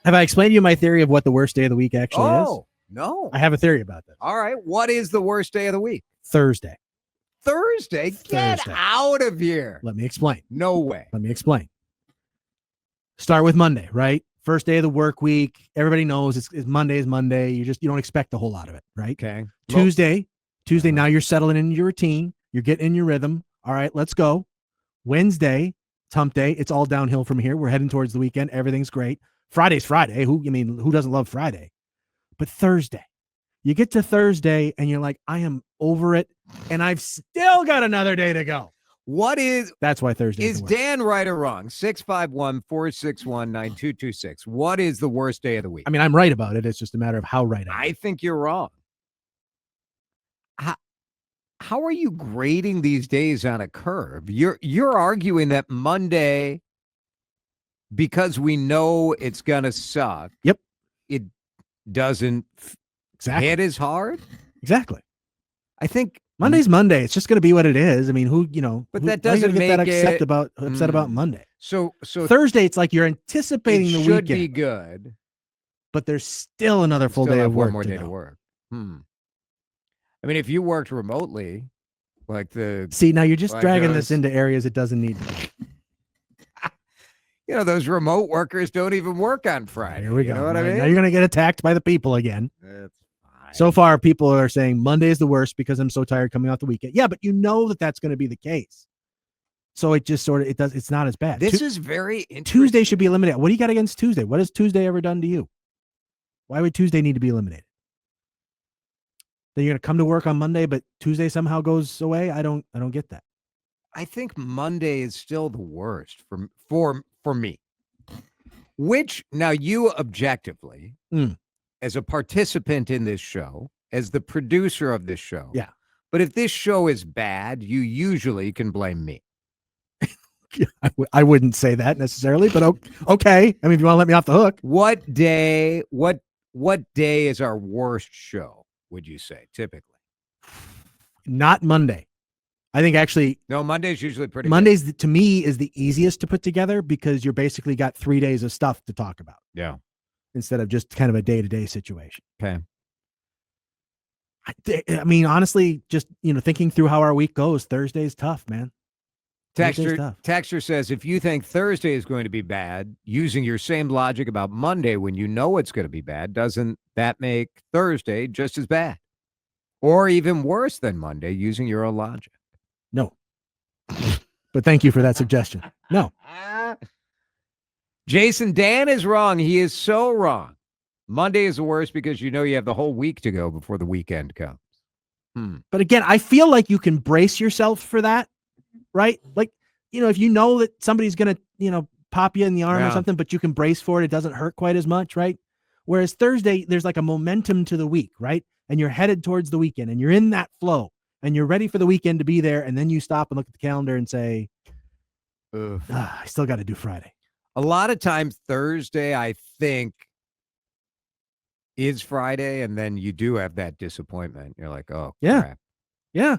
Have I explained to you my theory of what the worst day of the week actually is? Oh, no. I have a theory about this. All right. What is the worst day of the week? Thursday. Thursday? Get Thursday. out of here. Let me explain. No way. Let me explain. Start with Monday, right? First day of the work week. Everybody knows it's Monday is Monday. You don't expect a whole lot of it, right? Okay. Tuesday, now you're settling into your routine. You're getting in your rhythm. All right, let's go. Wednesday, hump day. It's all downhill from here. We're heading towards the weekend. Everything's great. Friday's Friday. Who doesn't love Friday? But Thursday, you get to Thursday and you're like, I am over it. And I've still got another day to go. That's why Thursday is Dan right or wrong? 651-461-9226. What is the worst day of the week? I mean, I'm right about it. It's just a matter of how right I am. I think you're wrong. How are you grading these days on a curve? You're arguing that Monday, because we know it's gonna suck. Yep. It doesn't hit as hard. Exactly. I think Monday's Monday. It's just going to be what it is. I mean, But that doesn't make that it upset about Monday. So Thursday, it's like you're anticipating the weekend. Should be good, but there's still another full day of work. One more day to work. I mean, if you worked remotely, like now you're just dragging this into areas it doesn't need to. Those remote workers don't even work on Friday. Here we go. You know what I mean? Now you're going to get attacked by the people again. That's fine. So far, people are saying Monday is the worst because I'm so tired coming off the weekend. Yeah, but you know that's going to be the case. So it just it's not as bad. This is very interesting. Tuesday should be eliminated. What do you got against Tuesday? What has Tuesday ever done to you? Why would Tuesday need to be eliminated? Then you're going to come to work on Monday, but Tuesday somehow goes away? I don't get that. I think Monday is still the worst for me. Which now you objectively, as a participant in this show, as the producer of this show. Yeah. But if this show is bad, you usually can blame me. I wouldn't say that necessarily, but okay. I mean, if you want to let me off the hook. What day is our worst show, would you say, typically? Not Monday. I think actually. No, Monday's usually pretty Mondays, good. To me, is the easiest to put together because you're basically got 3 days of stuff to talk about. Yeah. Instead of just kind of a day-to-day situation. Okay. I mean, honestly, just, thinking through how our week goes, Thursday's tough, man. Texter says, if you think Thursday is going to be bad, using your same logic about Monday when you know it's going to be bad, doesn't that make Thursday just as bad? Or even worse than Monday, using your own logic? No. But thank you for that suggestion. No. Jason, Dan is wrong. He is so wrong. Monday is the worst because you have the whole week to go before the weekend comes. But again, I feel like you can brace yourself for that, right? Like, if you know that somebody's going to, pop you in the arm or something, but you can brace for it. It doesn't hurt quite as much, right? Whereas Thursday, there's like a momentum to the week, right? And you're headed towards the weekend and you're in that flow and you're ready for the weekend to be there. And then you stop and look at the calendar and say, I still got to do Friday. A lot of times Thursday, I think, is Friday. And then you do have that disappointment. You're like, oh, crap. Yeah.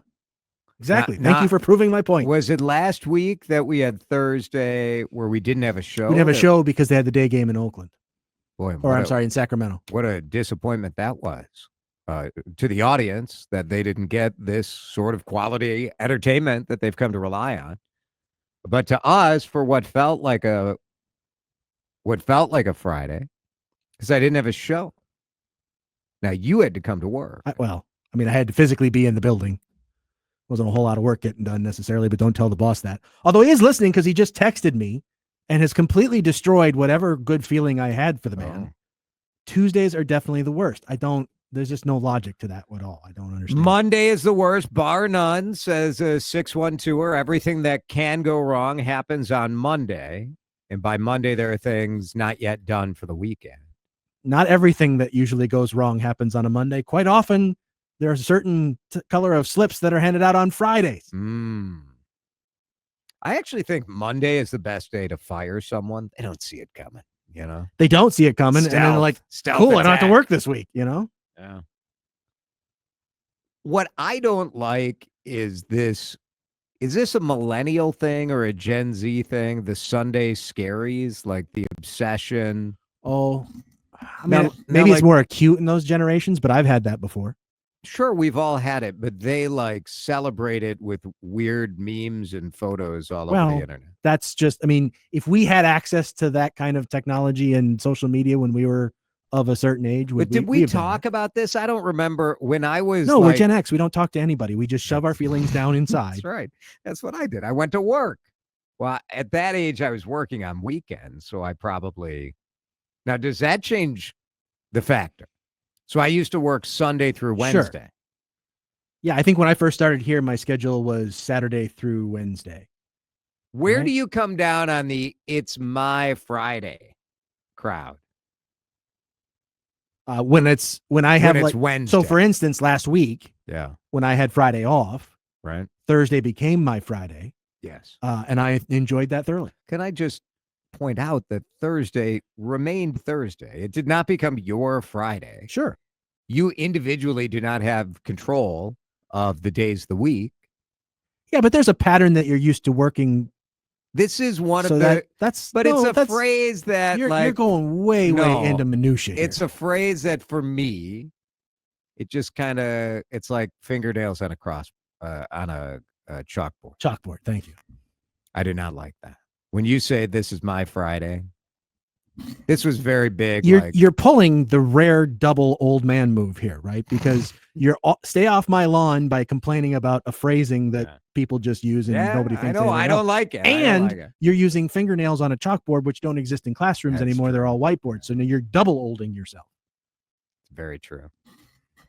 Exactly. Thank you for proving my point. Was it last week that we had Thursday where we didn't have a show? We didn't have a show because they had the day game in Oakland. Boy, in Sacramento. What a disappointment that was to the audience that they didn't get this sort of quality entertainment that they've come to rely on. But to us, for what felt like a Friday, because I didn't have a show. Now you had to come to work. I had to physically be in the building. Wasn't a whole lot of work getting done necessarily, but don't tell the boss that. Although he is listening because he just texted me and has completely destroyed whatever good feeling I had for the man. Tuesdays are definitely the worst. There's just no logic to that at all. I don't understand. Monday is the worst, bar none, says a 612er. Everything that can go wrong happens on Monday. And by Monday, there are things not yet done for the weekend. Not everything that usually goes wrong happens on a Monday. Quite often, there are a certain color of slips that are handed out on Fridays. I actually think Monday is the best day to fire someone. They don't see it coming, They don't see it coming, and then they're like, cool, I don't have to work this week, Yeah. What I don't like is this. Is this a millennial thing or a Gen Z thing? The Sunday scaries, like the obsession. Oh, I mean, maybe it's more acute in those generations, but I've had that before. Sure, we've all had it, but they like celebrate it with weird memes and photos all over the internet. That's just, I mean, if we had access to that kind of technology and social media when we were of a certain age, did we talk about this? I don't remember when I was. No, we're Gen X. We don't talk to anybody. We just shove our feelings down inside. That's right. That's what I did. I went to work. Well, at that age, I was working on weekends, so I probably. Now, does that change the factor? So I used to work Sunday through Wednesday. Sure. Yeah, I think when I first started here, my schedule was Saturday through Wednesday. Where do you come down on the "it's my Friday" crowd? When I have like Wednesday. So for instance, last week, when I had Friday off, right? Thursday became my Friday. Yes. And I enjoyed that thoroughly. Can I just point out that Thursday remained Thursday? It did not become your Friday. Sure. You individually do not have control of the days of the week. Yeah, but there's a pattern that you're used to working. This is one of the it's a phrase that you're going way into minutia here. It's a phrase that for me, it just kind of, it's like fingernails on a chalkboard. Chalkboard. Thank you. I do not like that. When you say this is my Friday, this was very big. You're pulling the rare double old man move here, right? Because you're stay off my lawn by complaining about a phrasing that people just use and nobody thinks. I don't like it. And you're using fingernails on a chalkboard, which don't exist in classrooms anymore. True. They're all whiteboards. So now you're double olding yourself. Very true.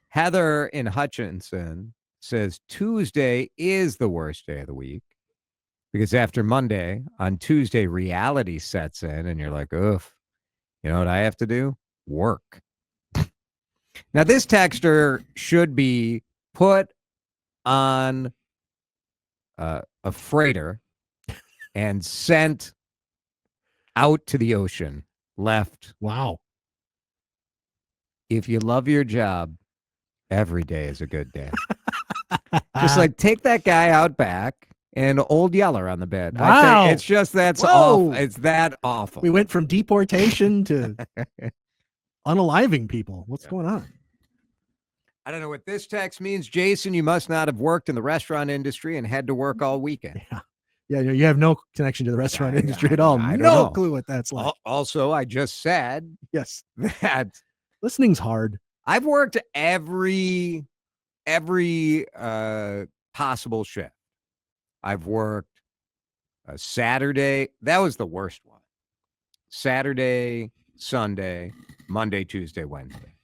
Heather in Hutchinson says Tuesday is the worst day of the week. Because after Monday, on Tuesday, reality sets in and you're like, oof, you know what I have to do? Work. Now, this texter should be put on a freighter and sent out to the ocean, left. Wow. If you love your job, every day is a good day. Just like take that guy out back. And Old Yeller on the bed. Wow. I think it's just that's awful. It's that awful. We went from deportation to unaliving people. What's going on? I don't know what this text means. Jason, you must not have worked in the restaurant industry and had to work all weekend. Yeah, you have no connection to the restaurant industry at all. No clue what that's like. Also, I just said that listening's hard. I've worked every possible shift. I've worked a Saturday. That was the worst one. Saturday, Sunday, Monday, Tuesday, Wednesday.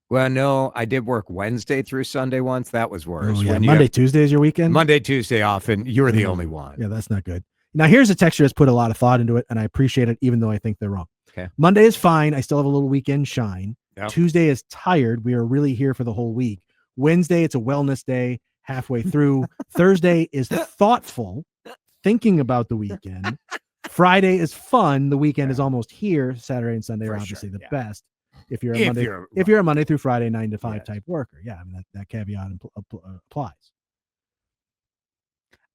Well, no, I did work Wednesday through Sunday once. That was worse. Oh, yeah. Monday, Tuesday is your weekend? Monday, Tuesday often. You're the only one. Yeah, that's not good. Now, here's a texture that's put a lot of thought into it, and I appreciate it, even though I think they're wrong. Okay. Monday is fine. I still have a little weekend shine. Yep. Tuesday is tired. We are really here for the whole week. Wednesday, it's a wellness day. Halfway through. Thursday is thoughtful, thinking about the weekend. Friday is fun. The weekend is almost here. Saturday and Sunday are obviously the best. If you're a Monday through Friday 9 to 5 type worker, I mean that caveat applies.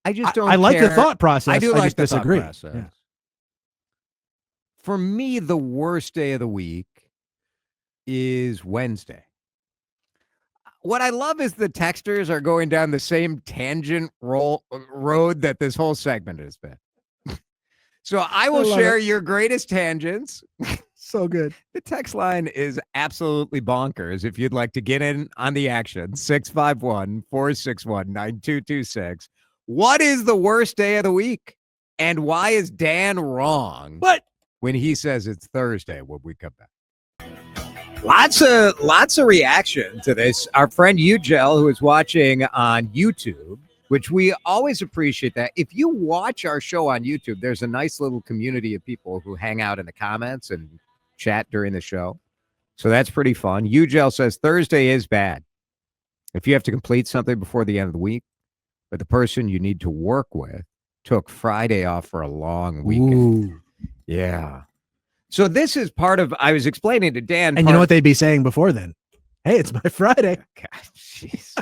I just don't. I like the thought process. I do like the disagree. Thought process. Yeah. For me, the worst day of the week is Wednesday. What I love is the texters are going down the same tangent road that this whole segment has been. So I will share your greatest tangents. So good. The text line is absolutely bonkers. If you'd like to get in on the action, 651-461-9226. What is the worst day of the week? And why is Dan wrong when he says it's Thursday when we come back? Lots of reaction to this. Our friend Ugel, who is watching on YouTube, which we always appreciate that. If you watch our show on YouTube, there's a nice little community of people who hang out in the comments and chat during the show. So that's pretty fun. Ugel says Thursday is bad. If you have to complete something before the end of the week, but the person you need to work with took Friday off for a long weekend. Ooh. Yeah. So this is part of, I was explaining to Dan. And you know what they'd be saying before then? Hey, it's my Friday. God, jeez.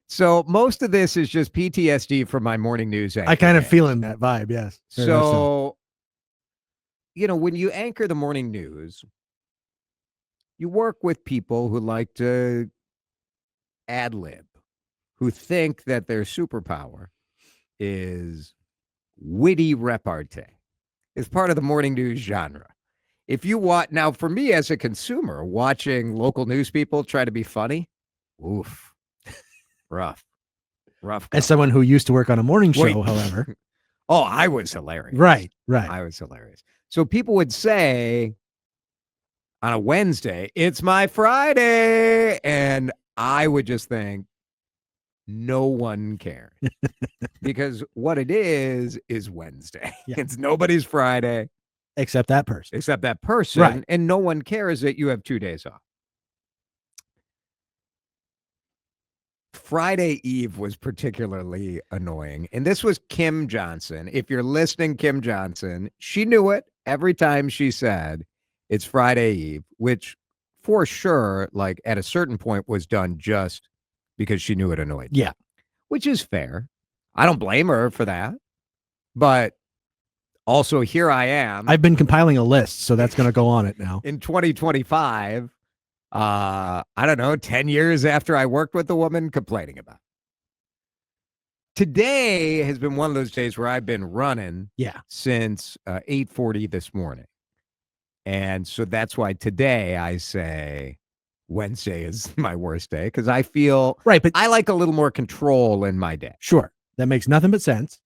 So most of this is just PTSD from my morning news. I kind of feeling that vibe, yes. So when you anchor the morning news, you work with people who like to ad lib, who think that their superpower is witty repartee. It's part of the morning news genre. If you want, now for me as a consumer, watching local news people try to be funny, oof, rough. As someone who used to work on a morning show, however. Oh, I was hilarious. Right. I was hilarious. So people would say on a Wednesday, it's my Friday. And I would just think, no one cares. Because what it is Wednesday. Yeah. It's nobody's Friday. Except that person. Right. And no one cares that you have 2 days off. Friday Eve was particularly annoying. And this was Kim Johnson. If you're listening, Kim Johnson, she knew it every time she said it's Friday Eve, which for sure, like at a certain point was done just because she knew it annoyed. Yeah. Which is fair. I don't blame her for that. But also here I am. I've been compiling a list, so that's going to go on it now. In 2025. I don't know, 10 years after I worked with the woman complaining about it. Today has been one of those days where I've been running since 8:40 this morning. And so that's why today I say Wednesday is my worst day because I feel but I like a little more control in my day. Sure. That makes nothing but sense.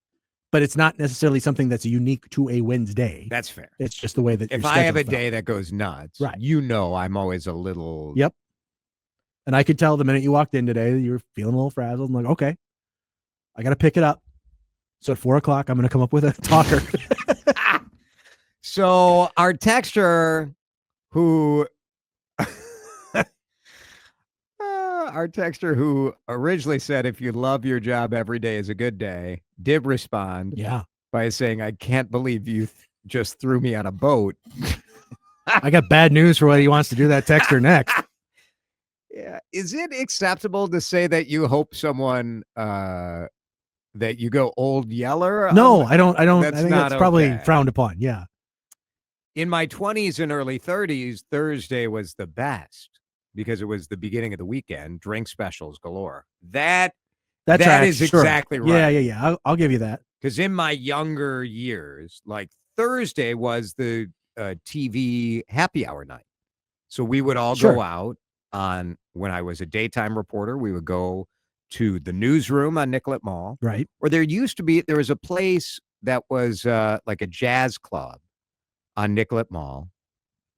But it's not necessarily something that's unique to a Wednesday. That's fair. It's just the way that if I have a day that goes nuts, I'm always a little. Yep. And I could tell the minute you walked in today, you were feeling a little frazzled. I'm like, okay, I got to pick it up. So at 4:00, I'm going to come up with a talker. So our texter who originally said, if you love your job, every day is a good day, did respond by saying, I can't believe you just threw me on a boat. I got bad news for what he wants to do that texter next. Yeah. Is it acceptable to say that you hope someone that you go old yeller? No, I don't. I think that's probably frowned upon. Yeah. In my 20s and early 30s, Thursday was the best. Because it was the beginning of the weekend, drink specials galore. That is exactly right. Yeah. I'll give you that. Because in my younger years, like Thursday was the TV happy hour night. So we would all go out when I was a daytime reporter, we would go to the newsroom on Nicollet Mall. Right. Or there was a place that was like a jazz club on Nicollet Mall.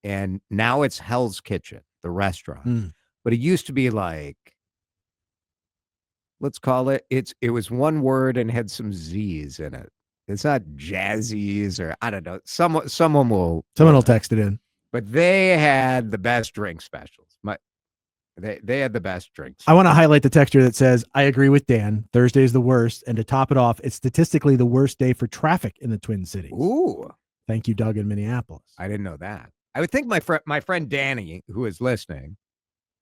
And now it's Hell's Kitchen, the restaurant. But it used to be like, let's call it, it was one word and had some Z's in it. It's not Jazzies or I don't know. Someone will text it in. But they had the best drink specials. They had the best drinks. I want to highlight the texture that says, I agree with Dan. Thursday is the worst. And to top it off, it's statistically the worst day for traffic in the Twin Cities. Ooh. Thank you, Doug in Minneapolis. I didn't know that. I would think my friend Danny, who is listening,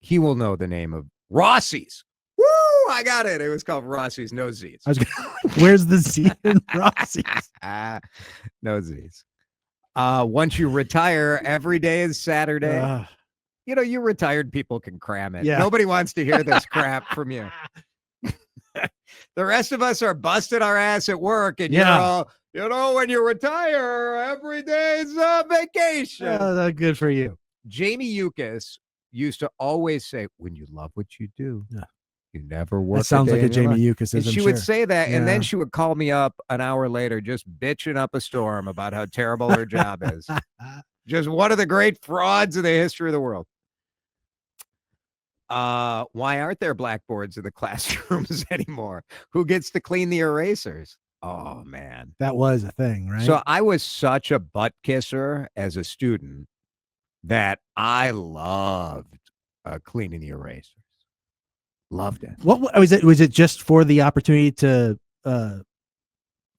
he will know the name of Rossi's. Woo! I got it. It was called Rossi's. No Z's. Where's the Z in Rossi's? No Z's. Once you retire, every day is Saturday. You retired people can cram it. Yeah. Nobody wants to hear this crap from you. The rest of us are busting our ass at work, and you're all, when you retire, every day's a vacation. That's good for you. Jamie Yukas used to always say, when you love what you do, you never work. That sounds like a Jamie Yukas. She would say that, and then she would call me up an hour later just bitching up a storm about how terrible her job is. Just one of the great frauds in the history of the world. Why aren't there blackboards in the classrooms anymore? Who gets to clean the erasers? Oh, man. That was a thing, right? So I was such a butt kisser as a student that I loved cleaning the erasers. Loved it. What was it? Was it just for the opportunity to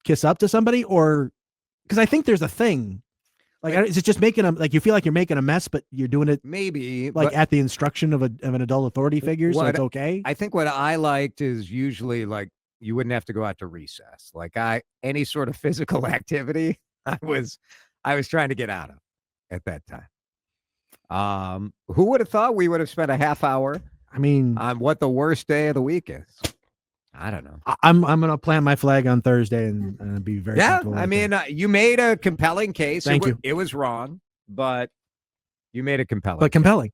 kiss up to somebody, or because I think there's a thing like, is it just making like you feel like you're making a mess, but you're doing it maybe like at the instruction of an adult authority figure, so it's okay? I think what I liked is usually like you wouldn't have to go out to recess. Like any sort of physical activity, I I was trying to get out of at that time. Who would have thought we would have spent a half hour on what the worst day of the week is? I don't know. I'm going to plant my flag on Thursday and be very comfortable. I mean, you made a compelling case. Thank you. It was wrong, but you made a compelling. But compelling.